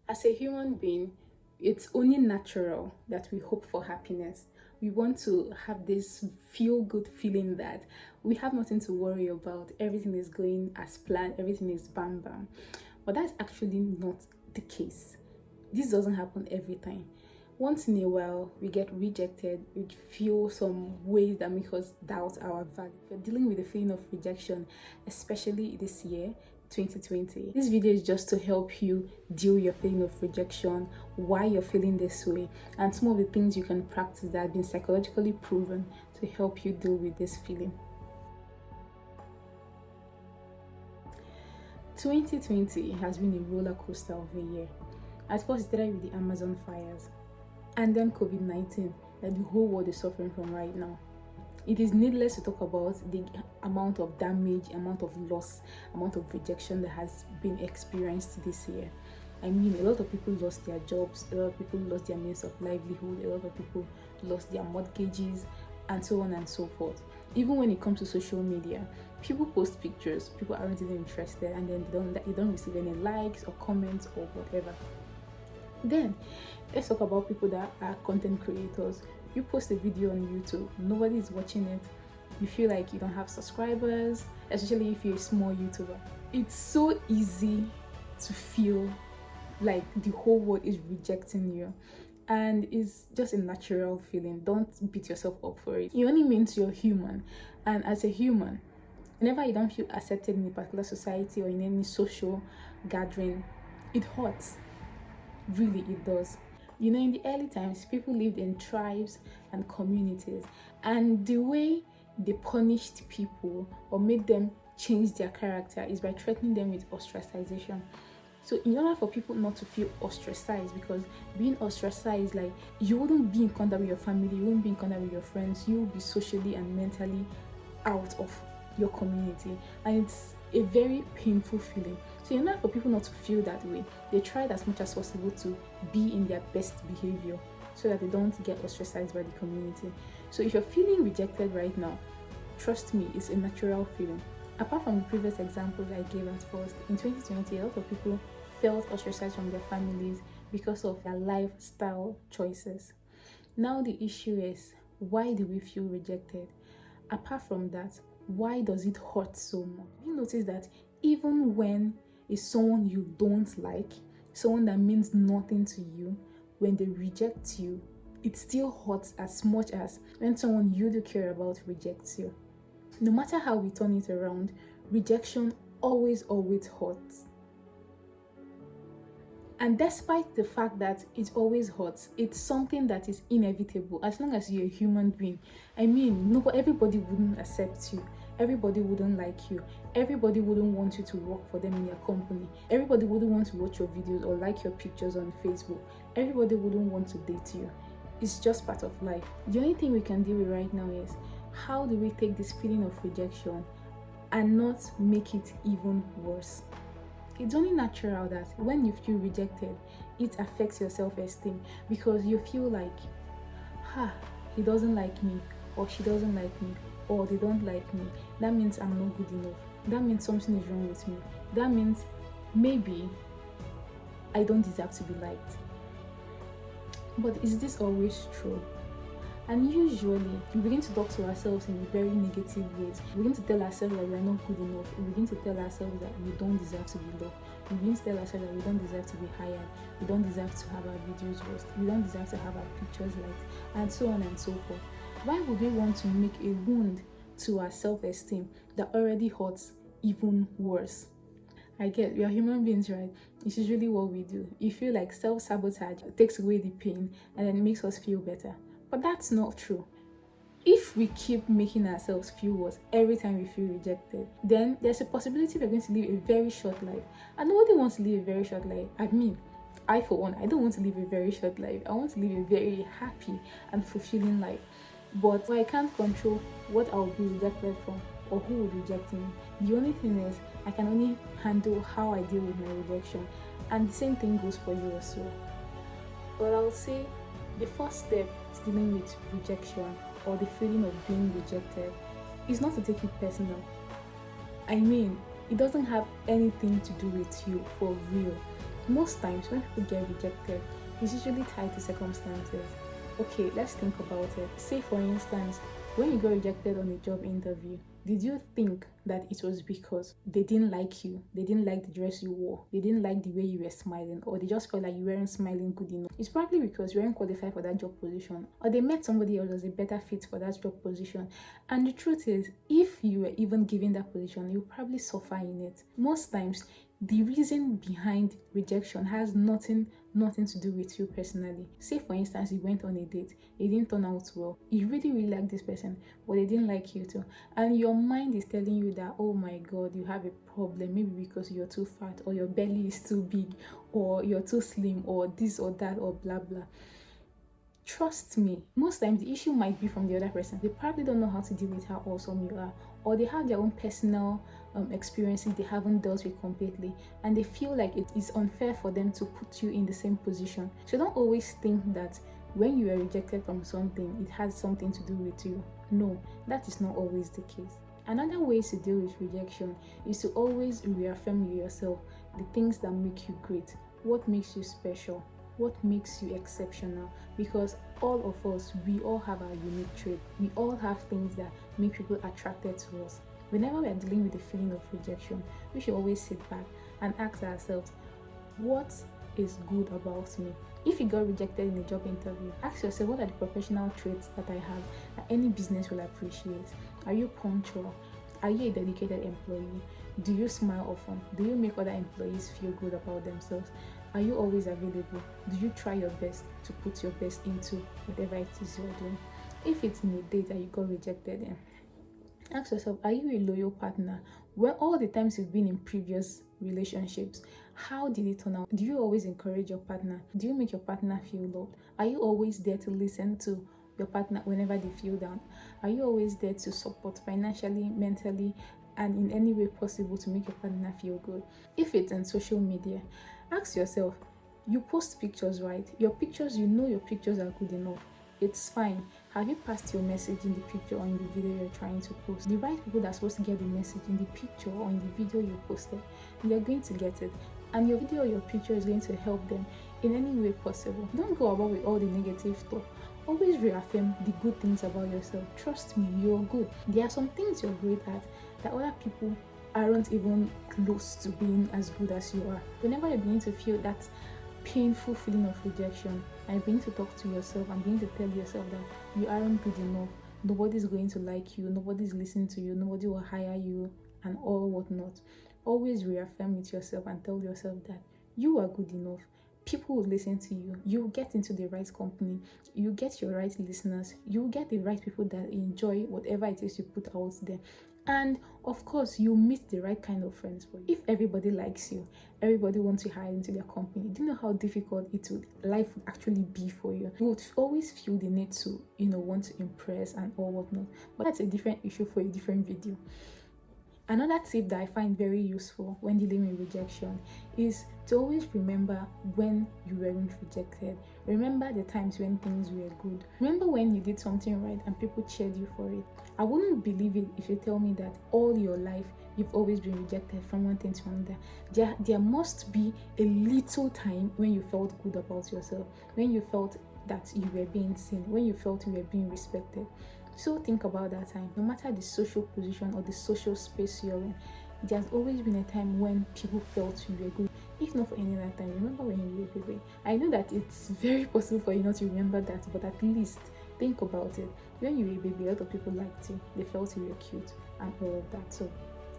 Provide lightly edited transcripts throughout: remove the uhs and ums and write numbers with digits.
As a human being, it's only natural that we hope for happiness. We want to have this feel good feeling that we have nothing to worry about, everything is going as planned, everything is bam bam. But that's actually not the case. This doesn't happen every time. Once in a while, we get rejected, we feel some ways that make us doubt our value. If you're dealing with the feeling of rejection, especially this year, 2020, this video is just to help you deal with your feeling of rejection, why you're feeling this way, and some of the things you can practice that have been psychologically proven to help you deal with this feeling. 2020 has been a roller coaster of a year. At first, it started with the Amazon fires, and then COVID-19 that the whole world is suffering from right now. It is needless to talk about the amount of damage, amount of loss, amount of rejection that has been experienced this year. I mean, a lot of people lost their jobs, a lot of people lost their means of livelihood, a lot of people lost their mortgages, and so on and so forth. Even when it comes to social media, people post pictures, people aren't even interested, and then they don't receive any likes or comments or whatever. Then let's talk about people that are content creators. You post a video on YouTube, nobody is watching it, you feel like you don't have subscribers, especially if you're a small YouTuber. It's so easy to feel like the whole world is rejecting you, and it's just a natural feeling. Don't beat yourself up for it. It only means you're human, and as a human, whenever you don't feel accepted in a particular society or in any social gathering, it hurts. Really, it does. You know, in the early times, people lived in tribes and communities, and the way they punished people or made them change their character is by threatening them with ostracization. So in order for people not to feel ostracized, because being ostracized, like, you wouldn't be in contact with your family, you wouldn't be in contact with your friends, you'll be socially and mentally out of your community, and it's a very painful feeling. So in order for people not to feel that way, they tried as much as possible to be in their best behavior so that they don't get ostracized by the community. So if you're feeling rejected right now, trust me, it's a natural feeling. Apart from the previous examples I gave at first, in 2020, a lot of people felt ostracized from their families because of their lifestyle choices. Now the issue is, why do we feel rejected? Apart from that, why does it hurt so much? You notice that even when it's someone you don't like, someone that means nothing to you, when they reject you, it still hurts as much as when someone you do care about rejects you. No matter how we turn it around, rejection always hurts. And despite the fact that it always hurts, it's something that is inevitable as long as you're a human being. I mean, everybody wouldn't accept you. Everybody wouldn't like you. Everybody wouldn't want you to work for them in your company. Everybody wouldn't want to watch your videos or like your pictures on Facebook. Everybody wouldn't want to date you. It's just part of life. The only thing we can deal with right now is, how do we take this feeling of rejection and not make it even worse? It's only natural that when you feel rejected, it affects your self-esteem, because you feel like, he doesn't like me, or she doesn't like me, or they don't like me. That means I'm not good enough. That means something is wrong with me. That means maybe I don't deserve to be liked. But is this always true? And usually, we begin to talk to ourselves in very negative ways. We begin to tell ourselves that we are not good enough. We begin to tell ourselves that we don't deserve to be loved. We begin to tell ourselves that we don't deserve to be hired. We don't deserve to have our videos watched. We don't deserve to have our pictures liked, and so on and so forth. Why would we want to make a wound to our self-esteem that already hurts even worse? I get, we are human beings, right? It's usually what we do. You feel like self-sabotage takes away the pain and then it makes us feel better. But that's not true. If we keep making ourselves feel worse every time we feel rejected, then there's a possibility we're going to live a very short life. And nobody wants to live a very short life. I mean, I for one, I don't want to live a very short life. I want to live a very happy and fulfilling life. But I can't control what I'll be rejected from or who would reject me. The only thing is, I can only handle how I deal with my rejection. And the same thing goes for you as well. But I'll say, the first step to dealing with rejection or the feeling of being rejected is not to take it personal. I mean, it doesn't have anything to do with you for real. Most times when people get rejected, it's usually tied to circumstances. Okay, let's think about it. Say for instance, when you got rejected on a job interview, did you think that it was because they didn't like you, they didn't like the dress you wore, they didn't like the way you were smiling, or they just felt like you weren't smiling good enough? It's probably because you weren't qualified for that job position, or they met somebody else as a better fit for that job position. And the truth is, if you were even given that position, you'll probably suffer in it. Most times, the reason behind rejection has nothing to do with you personally. Say for instance, you went on a date, it didn't turn out well, you really like this person, but they didn't like you too, and your mind is telling you that, oh my god, you have a problem, maybe because you're too fat, or your belly is too big, or you're too slim, or this or that, or blah blah. Trust me, most times the issue might be from the other person. They probably don't know how to deal with how awesome you are, or they have their own personal experiences they haven't dealt with completely, and they feel like it is unfair for them to put you in the same position. So don't always think that when you are rejected from something, it has something to do with you. No, that is not always the case. Another way to deal with rejection is to always reaffirm yourself the things that make you great, what makes you special, what makes you exceptional. Because all of us, we all have our unique trait. We all have things that make people attracted to us. Whenever we are dealing with the feeling of rejection, we should always sit back and ask ourselves, what is good about me? If you got rejected in a job interview, ask yourself, what are the professional traits that I have that any business will appreciate? Are you punctual? Are you a dedicated employee? Do you smile often? Do you make other employees feel good about themselves? Are you always available? Do you try your best to put your best into whatever it is you're doing? If it's in a date that you got rejected in, ask yourself, are you a loyal partner? Well, all the times you've been in previous relationships, how did it turn out? Do you always encourage your partner? Do you make your partner feel loved? Are you always there to listen to your partner whenever they feel down? Are you always there to support financially, mentally, and in any way possible to make your partner feel good? If it's on social media, ask yourself, you post pictures, right? Your pictures, you know your pictures are good enough. It's fine. Have you passed your message in the picture or in the video you're trying to post? The right people that are supposed to get the message in the picture or in the video you posted, they're going to get it. And your video or your picture is going to help them in any way possible. Don't go about with all the negative stuff. Always reaffirm the good things about yourself. Trust me, you're good. There are some things you're great at that other people aren't even close to being as good as you are. Whenever you begin to feel that painful feeling of rejection, and begin to talk to yourself and begin to tell yourself that you aren't good enough, nobody's going to like you, nobody's listening to you, nobody will hire you, and all whatnot. Always reaffirm it yourself and tell yourself that you are good enough. People will listen to you. You get into the right company. You get your right listeners. You get the right people that enjoy whatever it is you put out there. And of course, you meet the right kind of friends for you. If everybody likes you, everybody wants to hire into their company, do you know how difficult life would actually be for you? You would always feel the need to, want to impress and all whatnot. But that's a different issue for a different video. Another tip that I find very useful when dealing with rejection is to always remember when you weren't rejected. Remember the times when things were good. Remember when you did something right and people cheered you for it. I wouldn't believe it if you tell me that all your life you've always been rejected from one thing to another. There must be a little time when you felt good about yourself, when you felt that you were being seen, when you felt you were being respected. So think about that time. No matter the social position or the social space you're in, there's always been a time when people felt you were good. If not for any other time, remember when you were a baby. I know that it's very possible for you not to remember that, but at least think about it. When you were a baby, a lot of people liked you. They felt you were cute and all of that. So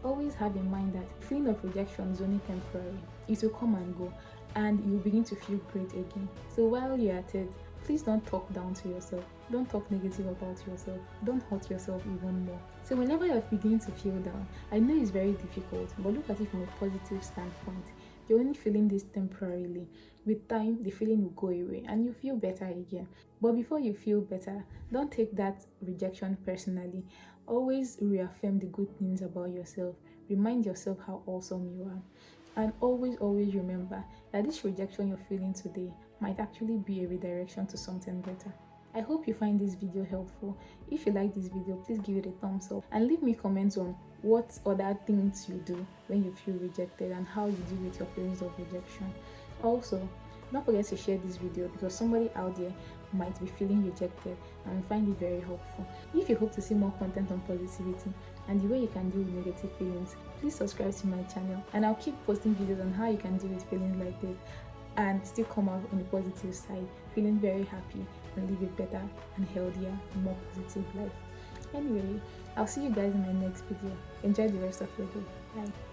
always have in mind that feeling of rejection is only temporary. It will come and go, and you'll begin to feel great again. So while you're at it, please don't talk down to yourself. Don't talk negative about yourself. Don't hurt yourself even more. So whenever you're beginning to feel down, I know it's very difficult, but look at it from a positive standpoint. You're only feeling this temporarily. With time, the feeling will go away and you feel better again. But before you feel better, don't take that rejection personally. Always reaffirm the good things about yourself. Remind yourself how awesome you are. And always remember that this rejection you're feeling today might actually be a redirection to something better. I hope you find this video helpful. If you like this video, please give it a thumbs up and leave me comments on what other things you do when you feel rejected and how you deal with your feelings of rejection. Also, don't forget to share this video because somebody out there might be feeling rejected and will find it very helpful. If you hope to see more content on positivity and the way you can deal with negative feelings, please subscribe to my channel, and I'll keep posting videos on how you can deal with feelings like this and still come out on the positive side, feeling very happy and live a better and healthier, more positive life. Anyway, I'll see you guys in my next video. Enjoy the rest of your day. Bye.